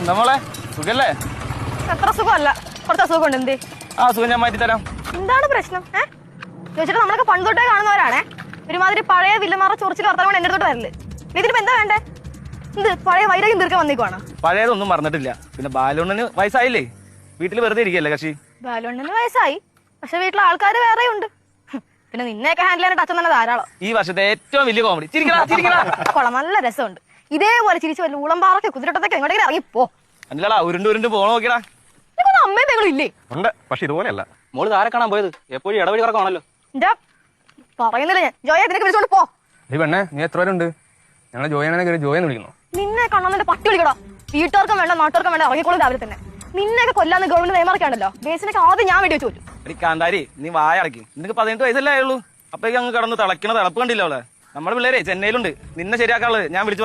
എന്താ മോളെ സുഖല്ലേ? അത്ര സുഖമല്ല, കുറച്ച് അസുഖമുണ്ട്. എന്തേ? ആ സുഖം ഞാൻ മാറ്റി തരാം. എന്താണ് പ്രശ്നം? ചോദിച്ചിട്ട് നമ്മളൊക്കെ പണ്ട് തൊട്ടേ കാണുന്നവരാണേ. ഒരുമാതിരി പഴയ വില്ലമാറ ചൊറിച്ചിൽ വർത്തമാനം കൊണ്ട് എന്റെ അടുത്തോട്ട് വരല്. ഇതിനിപ്പോ എന്താ വേണ്ടേ? എന്ത് പഴയ വൈരാഗ്യം തീർക്കാൻ വന്നേക്കുവാണ്? പഴയതൊന്നും മറന്നിട്ടില്ല. പിന്നെ ബാലുണ്ണന് വയസ്സായില്ലേ, വീട്ടിൽ വെറുതെ ഇരിക്കല്ലേ കക്ഷി. ബാലുണ്ണന് വയസ്സായി, പക്ഷെ വീട്ടിലെ ആൾക്കാർ വേറെ ഉണ്ട്. പിന്നെ നിന്നെയൊക്കെ ഹാൻഡിൽ ചെയ്യാനായിട്ട് അച്ഛൻ തന്നെ ധാരാളം. ഈ വർഷത്തെ ഏറ്റവും വലിയ കോമഡി. കൊള്ളാം, നല്ല രസമുണ്ട്. ഇതേപോലെ ചിരിച്ചു വല്ല ഊളംപാറൊക്കെ കുതിരട്ടത്തൊക്കെ എങ്ങോട്ടെങ്കിലും ഇറങ്ങിപ്പോ. അല്ലടാ ഉരുണ്ട് പോണ നോക്കിടാ. അമ്മയും പെങ്ങളും ഇല്ലേ? ഉണ്ട്, പക്ഷെ ഇതുപോലെയല്ല. മോള് താരെ കാണാൻ പോയത് എപ്പോഴും ഇടവഴി കറക്കമാണല്ലോ. എന്താ പറയുന്നില്ല ഞാൻ. ജോയെ നിനക്ക് വിളിച്ചോണ്ട് പോ. ഈ പെണ്ണെ, നീ എത്ര പേരുണ്ട്? ഞങ്ങളെ ജോയനെ ജോയെന്ന് വിളിക്കുന്നു. നിന്നെ കണ്ണന്നെ പട്ടി വിളിക്കടാ. വീട്ടുകാർക്കും വേണ്ട നാട്ടുകാർക്കും വേണ്ട ഇറങ്ങിക്കോളും രാവിലെ തന്നെ. നിന്നെയൊക്കെ കൊല്ലാന്ന് ഗവൺമെന്റ് നിയമമാക്കിയാണല്ലോ. ബേസിനൊക്കെ ആദ്യം ഞാൻ വേണ്ടി വെച്ചു. എടി കാന്താരി, നീ വായ അടക്കി. നിനക്ക് 18 വയസ്സല്ലേ ആയുള്ളൂ. അപ്പോഴേക്കും അങ്ങ് കടന്ന് തിളക്കണ തിളപ്പ് കണ്ടില്ല അവളെ. നമ്മുടെ പിള്ളേരെ ചെന്നൈയിലുണ്ട്. നിന്നെ ശരിയാക്കാനുള്ളത് ഞാൻ വിളിച്ചു പറഞ്ഞു.